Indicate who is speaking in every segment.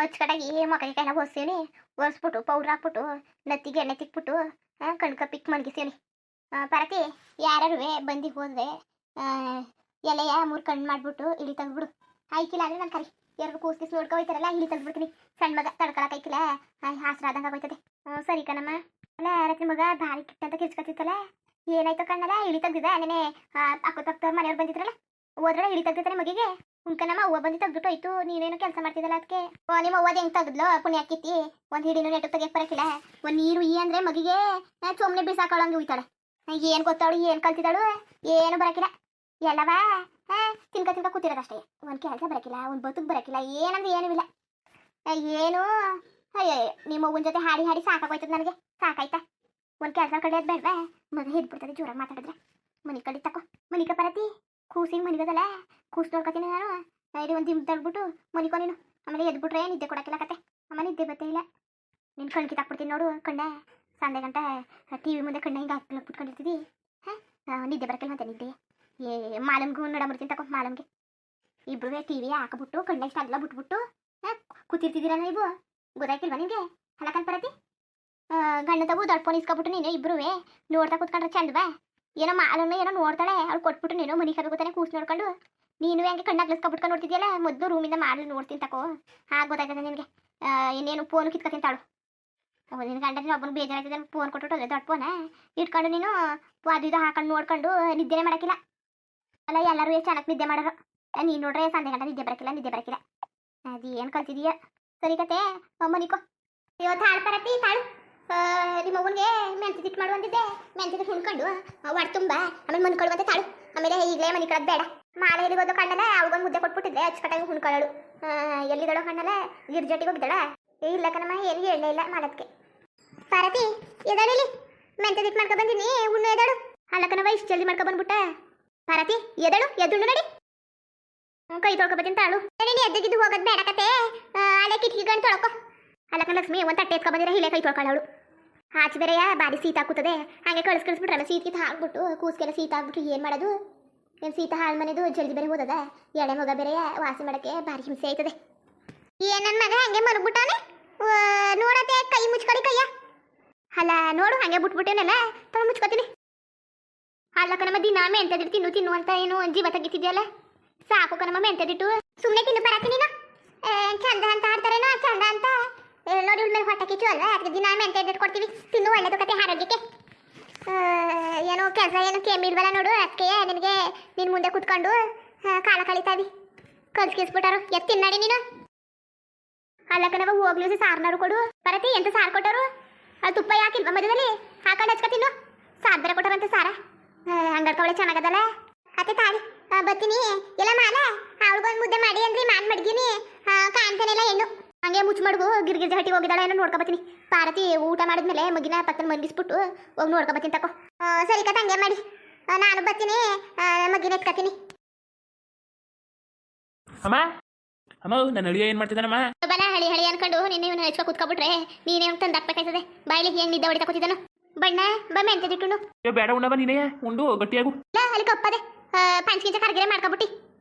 Speaker 1: ಅಚ್ಚಕಟಾಗಿ ಮಕ್ಕಳಿಗೆ ಕೈನ ಒರ್ಸೇನಿ. ಒರ್ಸ್ಬಿಟ್ಟು ಪೌಡ್ರ್ ಹಾಕ್ಬಿಟ್ಟು ನತ್ತಿಗೆ ಎಣ್ಣೆ ತಿಕ್ಬಿಟ್ಟು ಕಣ್ಕ ಪಿಕ್ ಮಲಗಿಸೇನಿ. ಪರತಿ ಯಾರು ಬಂದು ಹೋದ್ರೆ ಎಲೆಯ 3 ಕಣ್ಣು ಮಾಡ್ಬಿಟ್ಟು ಇಳಿ ತೆಗ್ಬಿಡು. ಆಯ್ಕಿಲ್ಲ ಅಂದ್ರೆ ನಾನು ಕರಿ ಎರಡು ಕೂಸ್ಕಿಸ್ ನೋಡ್ಕೊ ಹೋಯ್ತಾರಲ್ಲ ಇಳಿ ತೆಗ್ಬಿಡ್ತೀನಿ. ಸಣ್ಣ ಮಗ ತಡ್ಕೊಳಕ್ ಆಯ್ಕಿಲ್ಲ, ಹಾಸ್ರಾದಂಗೆ ಆಗೋಯ್ತದೆ. ಸರಿ ಕಣಮ್ಮ. ಅಲ್ಲ ರಾತ್ರಿ ಮಗ ಭಾರಿ ಕಿಟ್ಟಂತ ಕಿರ್ಚ್ಕೊತಿತ್ತಲ್ಲ, ಏನಾಯ್ತು ಕಣ್ಣಲ್ಲ? ಇಳಿ ತೆಗ್ದಿದೆ ನೆನೆ. ಅಕ್ಕಪಕ್ಕ ಮನೆಯವ್ರು ಬಂದಿದ್ರಲ್ಲ, ಹೋದ್ರೆ ಇಳಿ ತೆಗ್ದಿರ್ತಾರೆ ಮಗಿಗೆ. ಉಂಕನಮ್ಮ ಅವ್ವ ಬಂದು ತೆಗ್ದುಟ್ಟು ಆಯ್ತು. ನೀನೇನು ಕೆಲಸ ಮಾಡ್ತಿದ್ದಲ್ಲ ಅದಕ್ಕೆ. ನಿಮ್ಮ ಅವ್ವದ ಹೆಂಗ್ ತೆಗ್ದ್ಲು ಪುಣ್ಯ ಹಾಕಿತ್ತಿ. ಒಂದು ಹಿಡಿನೂ ನೆಟ್ಟು ತೆಗಿಯಕ್ ಬರಕಿಲ್ಲ. ಒಂದು ನೀರು ಅಂದ್ರೆ ಮಗಿಗೆ ಚೊಮ್ನೆ ಬೀಸಾಕೊಳ್ಳಂಗೆ ಉಯ್ತಾಳೆ. ಏನು ಗೊತ್ತಾಳು, ಏನು ಕಲ್ತಿದ್ದಾಳು, ಏನು ಬರಕಿಲ್ಲ. ಎಲ್ಲವಾ ತಿನ್ಕ ಕೂತಿರೋದಷ್ಟೇ. ಒಂದು ಕೆಲಸ ಬರಕಿಲ್ಲ, ಒಂದು ಬದುಕು ಬರಕಿಲ್ಲ, ಏನಂದ್ರೆ ಏನೂ ಇಲ್ಲ. ಏನು ನಿಮ್ಮ ಅವ್ವನ ಜೊತೆ ಹಾಡಿ ಹಾಡಿ ಸಾಕಾಗೋಯ್ತದ ನನಗೆ. ಸಾಕಾಯ್ತಾ? ಒಂದು ಕೆಲಸ ಕಡಿಯೋದು ಬೇಡವಾ? ಮಗ ಹಿಡ್ಬಿಡ್ತದೆ ಜೋರಾಗಿ ಮಾತಾಡಿದ್ರೆ. ಮನೆ ಕಡಿ ತಕೋ. ಮನಿಕ ಪರತಿ ಕೂಸಿಂಗ್ ಮನಿಗದಲ್ಲ, ಕೂಸು ನೋಡ್ಕೊತೀನಿ ನಾನು. ಇಲ್ಲಿ ಒಂದು ದಿಮ್ ತಗ್ಬಿಟ್ಟು ಮನಿಕೋ ನೀನು. ಆಮೇಲೆ ಎದ್ಬಿಟ್ರೆ ನಿದ್ದೆ ಕೊಡಕ್ಕಿಲ್ಲ ಕತೆ. ಆಮೇಲೆ ನಿದ್ದೆ ಬತ್ತೇ ಇಲ್ಲ. ನೀನು ಕಣ್ಕಿ ತಾಕ್ಬಿಡ್ತೀನಿ ನೋಡು. ಕಣ್ಣ ಸಂಡೆ ಗಂಟೆ TV ಮುಂದೆ ಕಣ್ಣ ಹಿಂಗೆ ಹಾಕ್ಲಕ್ಕೆ ಬಿಟ್ಕೊಂಡಿರ್ತಿದ್ದಿ. ನಿದ್ದೆ ಬರಕಿಲ್ಲ ಮತ್ತೆ ನಿದ್ದೆ. ಮಾಲಮ್ಗೂ ನಡಂಬಿಡ್ತೀನಿ ತಕೋ. ಮಾಲಮ್ಗೆ ಇಬ್ಬರು TV ಹಾಕ್ಬಿಟ್ಟು ಕಣ್ಣ ಇಷ್ಟ ಆಗಲ್ಲ ಬಿಟ್ಬಿಟ್ಟು ಕೂತಿರ್ತಿದ್ದೀರ ನೀವು. ಗೊತ್ತಾಯ್ತಿಲ್ವಾ ನಿಮಗೆ? ಹಲಕನ್ ಪರತಿ ಗಂಡ ತಗು ದೊಡ್ಡ ಫೋನ್ ಇಸ್ಕೊಬಿಟ್ಟು ನೀನು ಇಬ್ಬರು ನೋಡ್ತಾ ಕೂತ್ಕೊಂಡ್ರೆ ಚಂದವಾ? ಏನೋ ಮಾಲನ್ನು ಏನೋ ನೋಡ್ತಾಳೆ, ಅವ್ಳು ಕೊಟ್ಬಿಟ್ಟು ನೀನು ಮನೆ ಕರ್ಬೇಕಾನೆ ಕೂಸು ನೋಡ್ಕೊಂಡು ನೀನು ಹೆಂಗೆ ಕಣ್ಣಾಗ್ಲಿಸ್ಕೊಬಿಟ್ಕೊಂಡು ನೋಡ್ತಿದ್ಯಲ್ಲ. ಮೊದಲು ರೂಮಿಂದ ಮಾಡಲು ನೋಡ್ತೀನಿ ತಕೋ. ಗೊತ್ತಾಯ್ತದೆ ನಿನಗೆ. ಇನ್ನೇನು ಫೋನು ಕಿತ್ಕೊತೀನಿ ತಾಳು. ನಿನ್ನ ಗಂಡನ ಒಬ್ಬನು ಬೇಜಾರಾಯ್ತದೆ, ಫೋನ್ ಕೊಟ್ಬಿಟ್ಟು ದೊಡ್ಡ ಫೋನ ಇಟ್ಕೊಂಡು ನೀನು ಅದು ಇದು ಹಾಕೊಂಡು ನೋಡ್ಕೊಂಡು ನಿದ್ದೆನೇ ಮಾಡೋಕ್ಕಿಲ್ಲ. ಅಲ್ಲ ಎಲ್ಲರೂ ಚೆನ್ನಾಗಿ ನಿದ್ದೆ ಮಾಡೋರು. ನೀನು ನೋಡ್ರೆ ಸಂಡೆ ಗಂಟೆ ನಿದ್ದೆ ಬರೋಕ್ಕಿಲ್ಲ. ಅದು ಏನು ಕಲ್ತಿದೀಯ? ಸರಿ ಕತೆ ಮನಿಕೋ. ಇವತ್ತು ಹಾಳು ಬರತ್ತಿ ತಾಳು. ನಿಮ್ಮ ಅವ್ವನಿಗೆ ಮೆಂತೆ ತಿಟ್ಟು ಮಾಡುವಂತಿದ್ದೆ. ಮೆಂತೆ ತಿಟ್ಟು ಹುಣ್ಕೊಂಡು ಒಟ್ಟು ತುಂಬ ಆಮೇಲೆ ಮನ್ಕೊಳ್ಳುವಂತೆ ತಾಳು. ಆಮೇಲೆ ಈಗಲೇ ಮನೆ ಕಳೋದು ಬೇಡ. ಮಾಲೆ ಎಲ್ಲಿಗೋದು ಕಣ್ಣಲ್ಲ, ಅವ್ಗೊಂದು ಮುದ್ದೆ ಕೊಟ್ಬಿಟ್ಟಿದ್ದೆ ಅಚ್ಚುಕಟ್ಟಾಗಿ ಹುಣ್ಕೊಳ್ಳೋಳು. ಎಲ್ಲಿದ್ದಾಳೋ ಕಣ್ಣಲ್ಲ? ಗಿರ್ಜಟ್ಟಿಗೆ ಹೋಗಿದ್ದಾಳ? ಇಲ್ಲ ಕಣಮ್ಮ, ಏನು ಹೇಳಲೇ ಇಲ್ಲ ಮಾಡೋದಕ್ಕೆ. ಪಾರತಿ ಎದಾಳಿಲಿ ಮೆಂತೆ ತಿಟ್ಟು ಮಾಡ್ಕೊ ಬಂದಿನಿ, ಹುಣ್ಣು ಎದಾಳು. ಅಲ್ಲಕನವ ಇಷ್ಟು ಜಲ್ದಿ ಮಾಡ್ಕೊ ಬಂದ್ಬಿಟ್ಟ. ಪಾರತಿ ಎದಳು ಎದ್ದುಣ್ಣು ನಡಿ. ಕೈ ತೊಳ್ಕೊಬತ್ತೀನಿ ತಾಳು. ನೀನು ಎದ್ದಗಿದ್ದು ಹೋಗೋದು ಬೇಡ ಕತೆ. ಅಲ್ಲೇ ಕಿಟಕಿಗಂಡು ತೊಳ್ಕೊ. ಅಲ್ಲಕ್ಕ ಲಕ್ಷ್ಮಿ ಒಂದು ತಟ್ಟೆ ಎತ್ಕೊ ಬಂದಿರ ಇಲ್ಲೇ ಕೈ ತೊಳ್ಕೊಳ್ಳೋಳು. ಆಚೆ ಬೇರೆಯ ಬಾರಿ ಶೀತ ಹಾಕುತ್ತದೆ. ಹಾಗೆ ಕಳಿಸ್ಬಿಟ್ರೆ ಶೀತ ಹಾಕ್ಬಿಟ್ಟು ಕೂಸ್ಗೆಲ್ಲ ಶೀತ ಆಗ್ಬಿಟ್ಟು ಏನು ಮಾಡೋದು? ಏನು ಶೀತ ಹಾಳು ಮನೆದು ಜಲ್ದಿ ಬೇರೆ ಹೋದದ. ಎಳೆ ಮಗ ಬೇರೆಯ ವಾಸಿ ಮಾಡೋಕ್ಕೆ ಭಾರಿ ಹಿಂಸೆ ಆಯ್ತದೆ. ಏನು ನನ್ನ ಮಗ ಹಂಗೆ ಮರುಗ್ಬಿಟ್ಟಾನೆ ನೋಡತ್ತೆ. ಕೈ ಮುಚ್ಕೊಳ್ಳಿ ಕೈಯ. ಅಲ್ಲ ನೋಡು ಹಂಗೆ ಬಿಟ್ಬಿಟ್ಟೇನಲ್ಲ, ತೊಳೆ ಮುಚ್ಕೋತೀನಿ. ಅಲ್ಲಕ್ಕ ನಮ್ಮ ದಿನ ಮೆಂತೆದಿಟ್ಟು ತಿನ್ನು ಅಂತ ಏನು ಜೀವ ತೆಗಿತಿದ್ಯಲ್ಲ. ಸಾಕು ಕಣಮ್ಮ ಮೆಂತೆದಿಟ್ಟು. ಸುಮ್ಮನೆ ತಿನ್ನು ಬರತ್ತೀನಿ ನೀನು. ಚಂದ ಅಂತ ಆಡ್ತಾರೇನೋ ಚಂದ ಅಂತ ನೋಡಿ. ಉಳ್ಮೇಲೆ ಹೊಟ್ಟೆ ಕಿಚ್ಚು ಅಲ್ವಾ? ಅದಕ್ಕೆ ದಿನ ಮೆಂತೆದಿಟ್ಟು ಕೊಡ್ತೀವಿ, ತಿನ್ನು. ಒಳ್ಳೇದು ಕತೆ ಆರೋಗ್ಯಕ್ಕೆ. ಏನೋ ಕೆಲಸ ಏನು ಕೆಮ್ಮಿ ಇಲ್ವಲ್ಲ ನೋಡು. ಅದಕ್ಕೆ ನಿನಗೆ ನಿನ್ನ ಮುಂದೆ ಕೂತ್ಕೊಂಡು ಕಾಲ ಕಳೀತಾ ಇದ್ದಿ. ಕಲ್ಸ್ಕಿಸ್ಬಿಟ್ಟಾರು ತಿನ್ನಡಿ ನೀನು. ಅಲ್ಲಕ್ಕ ನಾವು ಹೋಗ್ಲಿ ಸಾರ್ನಾರು ಕೊಡು. ಬರತಿ ಎಂತ ಸಾರು ಕೊಟ್ಟರು? ಅದು ತುಪ್ಪ ಯಾಕಿಲ್ವ ಮಧ್ಯದಲ್ಲಿ? ಹಾಕೊಂಡು ಹಚ್ಕೊ ತಿನ್ನು. ಸಾರು ಬೇರೆ ಕೊಟ್ಟಾರಂತೆ ಸಾರ. ಹಂಗಡ್ಕೊಳೆ ಚೆನ್ನಾಗದಲ್ಲ. ಅತ್ತೆ ತಾಳಿ ಬತ್ತೀನಿ. ಎಲ್ಲ ಮಾಲ ಅವಳಿಗೊಂದು ಮುದ್ದೆ ಮಾಡಿ ಅಂದ್ರಿ ಮಾನ್ ಮಡ್ಗಿನಿ. ಕಾಣ್ತಾನೆಲ್ಲ ಹೆಣ್ಣು ಹಂಗೆ ಮುಚ್ಚು ಮಡ್ಗು ಗಿರ್ಗಿರ್ಜಿ ಹಟ್ಟಿಗೆ ಹೋಗಿದ್ದಾಳೆ ಏನೋ ನೋಡ್ಕೊಬತ್ತೀನಿ. ಪಾರತಿ ಊಟ ಮಾಡಿದ್ಮೇಲೆ ಮಗಿನ ಪಕ್ಕನ ಮಲಗಿಸ್ಬಿಟ್ಟು ಹೋಗಿ ನೋಡ್ಕೊಬತ್ತೀನಿ ತಕೋ. ಸರಿ ಕತೆ ಹಂಗೆ ಮಾಡಿ. ನಾನು ಬತ್ತೀನಿ, ಮಗಿನ ಎತ್ಕತೀನಿ.
Speaker 2: ಅಮ್ಮ ಅಮ್ಮ ನನ್ನ ಅಳಿಯ ಏನು ಮಾಡ್ತಿದ್ದಾನಮ್ಮ?
Speaker 1: ಬಲ ಹಳಿ ಅನ್ಕೊಂಡು ನಿನ್ನೆ ಇವನು ಹಚ್ಕೊ ಕೂತ್ಕೊಬಿಟ್ರೆ ನೀನೇ ತಂದು ಹಾಕ್ಬೇಕಾಯ್ತದೆ. ಬಾಯಿಲಿ ಹೆಂಗೆ ನಿದ್ದೆ ಹೊಡಿತಾ ಕೂತಿದ್ದಾನು. ಬಣ್ಣ ಬಾ ಮೆಂತೆ ತಿಟ್ಟು.
Speaker 2: ಬೇಡ ಉಣ್ಣವ ನೀನೇ ಉಂಡು ಗಟ್ಟಿಯಾಗು.
Speaker 1: ಇಲ್ಲ ಅಲ್ಲಿ ಕಪ್ಪದೆ ಪಂಚ್ಕಿಂಚ ಕರ್ಗೆರೆ ಮಾಡ್ಕೊಬಿಟ್ಟು.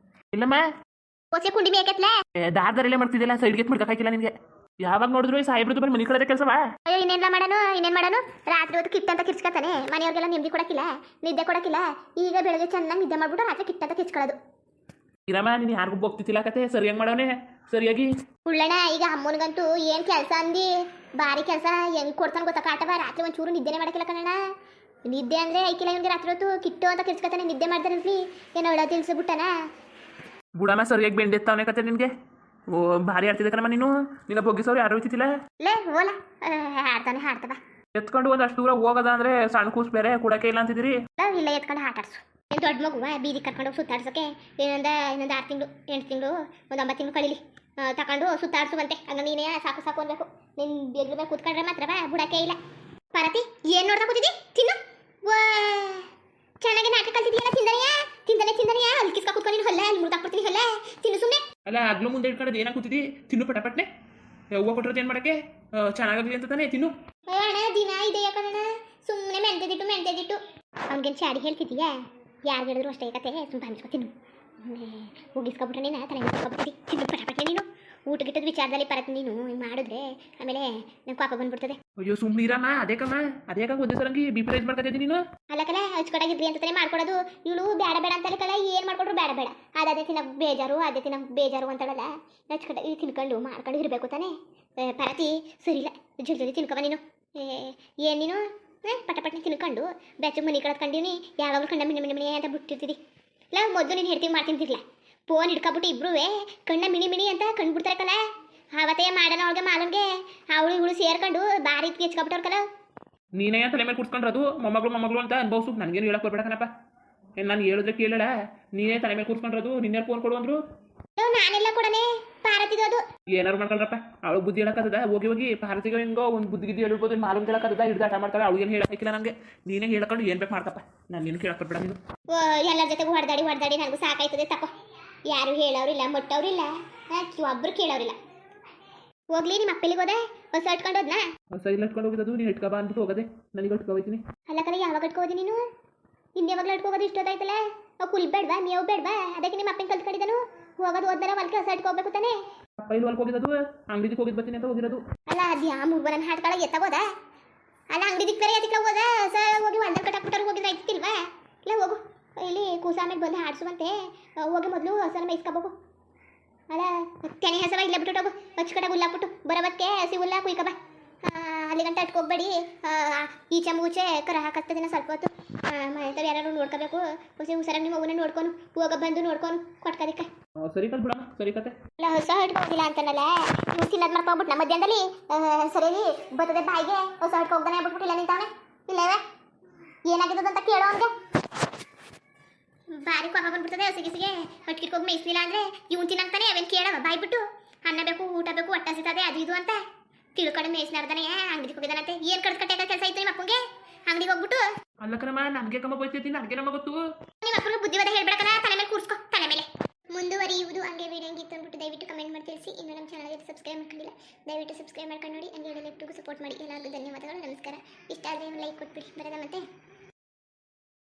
Speaker 2: ಇಲ್ಲಮ್ಮ
Speaker 1: ಓಸೆ ಕುಂಡಿ ಬೇಕತ್ಲೆ.
Speaker 2: ದಾರದಲ್ಲೇ ಮಾಡ್ತಿದ್ದಿಲ್ಲ, ಸೈಡ್ಗೆ ಮಾಡ್ಕಾಕಿಲ್ಲ ನಿನಗೆ. ಯಾವಾಗ ನೋಡಿದ್ರು ಸಾಯಿಬ್ರದ್ದು ಬರೀ ಮನೆ ಕಡೆ ಕೆಲಸವಾ?
Speaker 1: ಅಯ್ಯೋ ಇನ್ನೇನು ಮಾಡೋನು. ರಾತ್ರಿ ಹೊತ್ತು ಕಿಟ್ಟಂತ ಕಿರ್ಚ್ಕೊತಾನೆ. ಮನೆಯವ್ರಿಗೆಲ್ಲ ನೆಮ್ಮದಿ ಕೊಡಕ್ಕಿಲ್ಲ, ನಿದ್ದೆ ಕೊಡಕ್ಕಿಲ್ಲ. ಈಗ ಬೆಳಗ್ಗೆ ಚೆನ್ನಾಗಿ ನಿದ್ದೆ ಮಾಡ್ಬಿಟ್ಟು ರಾತ್ರಿ ಕಿಟ್ಟಂತ ಕಿರ್ಚ್ಕೊಳ್ಳೋದು.
Speaker 2: ಇರಮ್ಮ ನೀನು ಯಾರಿಗೂ ಹೋಗ್ತಿತ್ತಿಲ್ಲ ಕತೆ. ಸರಿಯಾಗಿ ಮಾಡೋನೆ ಸರಿಯಾಗಿ.
Speaker 1: ಉಳ್ಳಣ ಈಗ ಅಮ್ಮನಿಗಂತೂ ಏನು ಕೆಲಸ ಅಂದಿ. ಭಾರಿ ಕೆಲಸ ಹೆಂಗೆ ಕೊಡ್ತಾನೆ ಗೊತ್ತಾ ಕಾಟವ. ರಾತ್ರಿ ಒಂಚೂರು ನಿದ್ದೆನೇ ಮಾಡಕ್ಕಿಲ್ಲ ಕಣ. ನಿದ್ದೆ ಅಂದರೆ ಐಕಿಲ್ಲ ಇವನಿಗೆ. ರಾತ್ರಿ ಹೊತ್ತು ಕಿಟ್ಟು ಅಂತ ಕಿರ್ಚ್ಕೊತಾನೆ. ನಿದ್ದೆ ಮಾಡ್ತಾನೆ ಏನೋ ಒಳ ತಿಳಿಸ್ಬಿಟ್ಟನ.
Speaker 2: ಬುಡಮ್ಮ ಸರಿಯಾಗಿ ಬೆಂಡೆತ್ತವನೇ ಕತೆ ನಿನಗೆ. ಓ ಭಾರಿ ಆಡ್ತಿದ್ದೆ ಕಣಮ್ಮ ನೀನು. ನಿನ್ನ ಬೊಗ್ಗಿಸೋರು ಯಾರು ಹೋಯ್ತಿತ್ತಿಲ್ಲ.
Speaker 1: ಲೇ ಓಲ ಹಾಡ್ತವ
Speaker 2: ಎತ್ಕೊಂಡು ಒಂದು ಅಷ್ಟು ದೂರ ಹೋಗೋದ ಅಂದರೆ ಸಣ್ಣ ಕೂಸು ಬೇರೆ ಕೊಡಕ್ಕೆ ಇಲ್ಲ ಅಂತಿದ್ದೀರಿ.
Speaker 1: ಇಲ್ಲ ಎತ್ಕೊಂಡು ಆಟಾಡ್ಸು. ಏನು ದೊಡ್ಡ ಮಗುವ ಬೀದಿ ಕರ್ಕೊಂಡು ಹೋಗಿ ಸುತ್ತಾಡ್ಸೋಕ್ಕೆ ಇನ್ನೊಂದು 6 ತಿಂಗಳು 8 ತಿಂಗಳು 1 9 ತಿಂಗಳು ಕಳೀಲಿ ತಗೊಂಡು ಸುತ್ತಾಡ್ಸುವಂತೆ. ಹಂಗ ನೀನೇ ಸಾಕು ಅನ್ಬೇಕು. ನಿನ್ನ ಬೆಗ್ರ ಮೇಲೆ ಕೂತ್ಕೊಂಡ್ರೆ ಮಾತ್ರವ ಬುಡಕ್ಕೆ ಇಲ್ಲ. ಪಾರತಿ ಏನು ನೋಡ್ತಾ ಕೂತಿದ್ದಿ? ತಿನ್ನು. ಚೆನ್ನಾಗಿ ನಾಟಕ ಕಲ್ತಿದ್ದೀಯಲ್ಲ. ತಿಂದನೆಯಾ ಅಲ್ಲಿ ಕಿಸ್ಕ ಕೂತ್ಕೊಂಡು ನೀನು ಹೊಲ್ಲ ಅಲ್ಲಿ ಮುರ್ದಾಕ್ಬಿಡ್ತೀನಿ. ಹೊಲ್ಲ ತಿನ್ನು ಸುಮ್ಮನೆ.
Speaker 2: ಅಲ್ಲ ಆಗ್ಲೂ ಮುಂದೆ ಇಟ್ಕೊಂಡು ಏನಾಗ ಕೂತಿದ್ದಿ? ತಿನ್ನು ಪಟಪಟ್ನೆ. ಹೂವು ಕೊಟ್ಟಿರೋದು ಏನು ಮಾಡೋಕ್ಕೆ? ಚೆನ್ನಾಗಲಿ ಅಂತ ತಾನೇ ತಿನ್ನು.
Speaker 1: ಅಣ್ಣ ದಿನ ಇದೆಯಾ ಕಣ. ಸುಮ್ಮನೆ ಮೆಂತೆದಿಟ್ಟು ಅವ್ನಿಗೇನು ಚಾಡಿ ಹೇಳ್ತಿದ್ದೀಯಾ? ಯಾರು ಹೇಳಿದ್ರು ಅಷ್ಟೇ ಕತೆ. ಸುಮ್ಮನೆ ಅನ್ಸ್ಕೊತೀನಿ. ಹೋಗಿಸ್ಕೊಬಿಟ್ರೆ ನೀನು ತಲೆ ಮುಗಿಸ್ಕೊಬಿಡ್ತೀನಿ. ತಿನ್ನು ಪಟಪಟ್ನೆ ನೀನು. ಊಟ ಗಿಟ್ಟದ ವಿಚಾರದಲ್ಲಿ ಪರತ್ ನೀನು ಹಿಂಗೆ ಮಾಡಿದ್ರೆ ಆಮೇಲೆ ನಂಗೆ ಪಾಪ ಬಂದ್ಬಿಡ್ತದೆ.
Speaker 2: ಅಯ್ಯೋ ಸುಮ್ಮನಿರಮ್ಮ, ಅದೇಕಮ್ಮ ಅದೇಕ ಒಂದೇ ಸರಂಗಿ ಬಿ ಪಿ ರೈಸ್ ಮಾಡ್ಕೊತಿದ್ದೀನಿ ನೀನು.
Speaker 1: ಅಲ್ಲಕಲ್ಲ ಹಚ್ಕೊಡಾಗಿದ್ರಿ ಅಂತಾನೆ ಮಾಡ್ಕೊಡೋದು. ಇವಳು ಬೇಡ ಬೇಡ ಅಂತಲೇ ಕಲ ಏನು ಮಾಡ್ಕೊಟ್ರು ಬೇಡ ಬೇಡ, ಅದೇ ತಿನ್ನಕ್ಕೆ ಬೇಜಾರು ಅದೇ ತಿನ್ನಕ್ಕೆ ಬೇಜಾರು ಅಂತಳಲ್ಲ. ಹಚ್ಕಡ ಇದು ತಿನ್ಕೊಂಡು ಮಾಡ್ಕೊಂಡು ಇರಬೇಕು ತಾನೇ. ಪರತಿ ಸರಿ ಇಲ್ಲ, ಜಲ್ದಿ ಜಲ್ದಿ ತಿನ್ಕವ ನೀನು. ಏನು ನೀನು ಪಟ ಪಟ್ನೆ ತಿನ್ಕೊಂಡು ಬೆಚ್ಚಗೆ ಮನೆ ಕಡೆ ಕಂಡೀನಿ. ಯಾವಾಗಲೂ ಕಂಡ ಮಿಣಿ ಮಿಣಿ ಮಿಣಿ ಅಂತ ಬಿಟ್ಟಿರ್ತಿದ್ದಿ. ಇಲ್ಲ ಮೊದಲು ನೀನು ಹೇಳ್ತೀವಿ ಮಾಡ್ತಿದ್ದಿಲ್ಲ. ಫೋನ್ ಹಿಡ್ಕೊಬಿಟ್ಟು ಇಬ್ರು ಕಣ್ಣ ಮಿಣಿ ಮಿಣಿ ಅಂತ ಕಂಡು ಬಿಡ್ತಾರಕಲ್ಲ. ಆವತ್ತೇ ಮಾಡೋಣ ಅವಳಿಗೆ ಮಾಲನ್ಗೆ ಅವಳು ಇವಳು ಸೇರ್ಕೊಂಡು ಬಾರಿ ಹೆಚ್ಕೊಬಿಟ್ಟವ್ರಕಲ್ಲ.
Speaker 2: ನೀನೇ ತಲೆ ಮೇಲೆ ಕೂರ್ಸ್ಕೊಂಡ್ರದು ಮೊಮ್ಮಗಳು ಅಂತ ಅನ್ಭವಿಸು. ನನಗೇನು ಹೇಳಕ್ ಬರ್ಬೇಡ ಕಣಪ್ಪ. ನಾನು ಹೇಳಿದ್ರೆ ಕೇಳಲ್ಲ, ನೀನೇ ತಲೆ ಮೇಲೆ ಕೂರ್ಸ್ಕೊಂಡ್ರದು. ನಿನ್ನೆ ಫೋನ್ ಕೊಡು ಅಂದ್ರು.
Speaker 1: ನಾನೆಲ್ಲ ಕೊಡನೆ ಪಾರತಿದೋದು.
Speaker 2: ಏನಾರು ಮಾಡ್ಕೊಂಡ್ರಪ್ಪ, ಅವಳು ಬುದ್ಧಿ ಹೇಳಕ್ಕದ. ಹೋಗಿ ಪಾರತಿಗೆ ಹಿಂಗೋ ಒಂದು ಬುದ್ಧಿ ಗಿದ್ದಿ ಹೇಳ್ಬೋದು. ಮಾಲೂಮ್ ಹೇಳಕ್ಕದ ಹಿಡ್ದು ಆಟ ಮಾಡ್ತಾರೆ. ಅವಳಿಗೇನು ಹೇಳಕ್ಕಿಲ್ಲ ನನಗೆ. ನೀನೇ ಹೇಳ್ಕೊಂಡು ಏನು ಬೇಕು ಮಾಡ್ತಪ್ಪ. ನಾನು ನೀನು ಕೇಳಕ್ ಬರ್ಬೇಡ ನೀನು.
Speaker 1: ಎಲ್ಲರ ಜೊತೆಗೂ ಹೊಡೆದಾಡಿ ನನಗೂ ಸಾಕಾಯ್ತದೆ ತಕೋ. ಯಾರು ಹೇಳೋರಿಲ್ಲ ಮುಟ್ಟವ್ರಿಲ್ಲ, ಒಬ್ರು ಕೇಳೋರಿಲ್ಲ. ಹೋಗ್ಲಿ ನಿಮ್ಮ ಅಪ್ಪಲಿಗೆ ಹೋದೆ ಹೊಸ ಇಟ್ಕೊಂಡು ಹೋದ್ನಾ?
Speaker 2: ಹೊಸ ಇಲ್ಲ ಇಟ್ಕೊಂಡು ಹೋಗಿದ್ದು ನೀನು ಇಟ್ಕೊ ಬಾ ಅಂದ್ಬಿಟ್ಟು ಹೋಗದೆ. ನನಗೆ ಇಟ್ಕೊ ಹೋಗ್ತೀನಿ.
Speaker 1: ಅಲ್ಲ ಕಲೆ ಯಾವಾಗ ಇಟ್ಕೋದಿ ನೀನು? ಹಿಂದೆ ಯಾವಾಗಲೂ ಇಟ್ಕೋಗೋದು ಇಷ್ಟೊತ್ತಾಯ್ತಲ್ಲ. ಕುಲ್ ಬೇಡ್ವಾ ಮೇವು ಬೇಡ್ವಾ? ಅದಕ್ಕೆ ನಿಮ್ಮ ಅಪ್ಪನ ಕಲ್ತ್ಕೊಂಡಿದ್ದನು. ಹೋಗೋದು ಹೋದ್ನಾರ ಹೊಲ್ಕೆ ಹೊಸ ಇಟ್ಕೋಬೇಕು ತಾನೆ.
Speaker 2: ಅಪ್ಪ ಇಲ್ಲಿ ಹೊಲ್ಗೆ ಹೋಗಿದ್ದು ಅಂಗಡಿಗೆ ಹೋಗಿದ್ದು ಬರ್ತೀನಿ ಅಂತ ಹೋಗಿರೋದು.
Speaker 1: ಅಲ್ಲ ಅದು ಯಾ ಮೂರು ನನ್ನ ಹಾಟ್ಕೊಳಗೆ ಎತ್ತಬೋದಾ? ಅಲ್ಲ ಅಂಗಡಿ ದಿಕ್ಕರೆ ಎತ್ತಿಕ್ಲ ಹೋದ ಸರ್ ಹೋಗಿ ಒಂದರ ಕಟ್ಟಾಕ್ಬಿಟ್ಟಾರು ಹೋಗಿದ್ರೆ ಆಯ್ತಿಲ್ವಾ? ಇಲ್ಲ ಹೋಗು, ಇಲ್ಲಿ ಕೂಸ ಆಮೇಲೆ ಬಂದು ಹಾಡ್ಸುವಂತೆ ಹೋಗಿ ಮೊದಲು ಹಸನ ಮೇಯಿಸ್ಕೋಬೇಕು. ಅಲ್ಲ ತೆನೆ ಹಸವ ಇಲ್ಲ ಬಿಟ್ಟು ಹಚ್ಕಟಾಗ ಹುಲ್ಲಾಕ್ಬಿಟ್ಟು ಬರೋಬಕ್ಕೆ ಹಸಿ ಹುಲ್ಲ ಕುಯ್ಕ ಬಾ. ಅಲ್ಲಿ ಗಂಟೆ ಅಟ್ಕೋಗ್ಬೇಡಿ. ಈಚೆ ಮೂಚೆ ಕರ ಹಾಕತ್ತದಿನ ಸ್ವಲ್ಪ ಹೊತ್ತು. ಮನೆತಾವ ಯಾರು ನೋಡ್ಕೋಬೇಕು. ಹೊಸ ಹುಷಾರಾಗಿ ನಿಮ್ಮ ಮಗುನ ನೋಡ್ಕೊಂಡು ಹೋಗ ಬಂದು ನೋಡ್ಕೊಂಡು ಕೊಟ್ಕೋದಿಕ್ಕ.
Speaker 2: ಸರಿ ಕತ್ ಬಿಡಮ್ಮ, ಸರಿ ಕತೆ.
Speaker 1: ಇಲ್ಲ ಹೊಸ ಹಿಡ್ಕೋಗಿಲ್ಲ ಅಂತನಲ್ಲ ನೀವು ತಿನ್ನೋದು ಮಾಡ್ಕೊಂಬಿಟ್ಟು ನಮ್ಮ ಮಧ್ಯಾಹ್ನದಲ್ಲಿ ಸರಿಯಾಗಿ ಬರ್ತದೆ ಬಾಯಿಗೆ. ಹೊಸ ಹಿಡ್ಕೋಗ್ದಾನೆ ಆಗ್ಬಿಟ್ಬಿಟ್ಟಿಲ್ಲ ನಿಂತಾವನೆ ಇಲ್ಲವೇ ಏನಾಗಿರೋದು ಅಂತ ಕೇಳೋ ಅವನಿಗೆ. ಬಾರಿ ಕೋಪ ಬಂದ್ಬಿಡ್ತದೆ. ಹಸಿಗಿಸಿಗೆ ಹೊಟ್ಟಿಗೆ ಮೇಯಿಸ್ಲಿಲ್ಲ ಅಂದ್ರೆ ಇವ್ನು ತಿನ್ನಂತಾನೆ ಅವೇನು ಕೇಳವ ಬಾಯ್ ಬಿಟ್ಟು. ಅನ್ನ ಬೇಕು ಊಟ ಬೇಕು ಹೊಟ್ಟೆ ಹಸಿತದೆ ಅದು ಇದು ಅಂತ ತಿಳ್ಕೊಂಡು ಮೇಯಿಸ್ನಾರ್ದಾನೆ ಅಂಗಡಿಗೆ ಹೋಗಿದ್ದಾನಂತೆ. ಏನು ಕಡ್ದು ಕಟ್ಟೆ ಕೆಲಸ ಇತ್ತು ನಿಮ್ಮ ಅಪ್ಪಂಗೆ ಅಂಗಡಿಗೆ ಹೋಗ್ಬಿಟ್ಟು?
Speaker 2: ಅಲ್ಲ ಕಣಮ್ಮ, ನನಗೆ ಕಮ್ಮ ಬೈತೈತಿ, ನನಗೆ ನಮ್ಮ ಗೊತ್ತು.
Speaker 1: ನಿಮ್ಮ ಅಪ್ಪನಿಗೆ ಬುದ್ಧಿವಾದ ಹೇಳ್ಬೇಕಲ್ಲ, ತಲೆ ಮೇಲೆ ಕೂರ್ಸ್ಕೊ ತಲೆ ಮೇಲೆ. ಮುಂದುವರಿಯುವುದು ಹಂಗೆ ವಿಡಿಯೋ ಹೆಂಗಿತ್ತು ಅಂದ್ಬಿಟ್ಟು ದಯವಿಟ್ಟು ಕಮೆಂಟ್ ಮಾಡಿ ತಿಳಿಸಿ. ಇನ್ನು ನಮ್ಮ ಚಾನಲ್ಗೆ ಸಬ್ಸ್ಕ್ರೈಬ್ ಮಾಡ್ಕೊಂಡಿಲ್ಲ ದಯವಿಟ್ಟು ಸಬ್ಸ್ಕ್ರೈಬ್ ಮಾಡ್ಕೊಂಡು ನೋಡಿ. ಹಂಗೆ ಲೆಫ್ಟಿಗೂ ಸಪೋರ್ಟ್ ಮಾಡಿ. ಎಲ್ಲರಿಗೂ ಧನ್ಯವಾದಗಳು, ನಮಸ್ಕಾರ. ಇಷ್ಟ ಆದರೆ ಲೈಕ್ ಕೊಟ್ಬಿಡಿ. ಬರೋದ ಮತ್ತೆ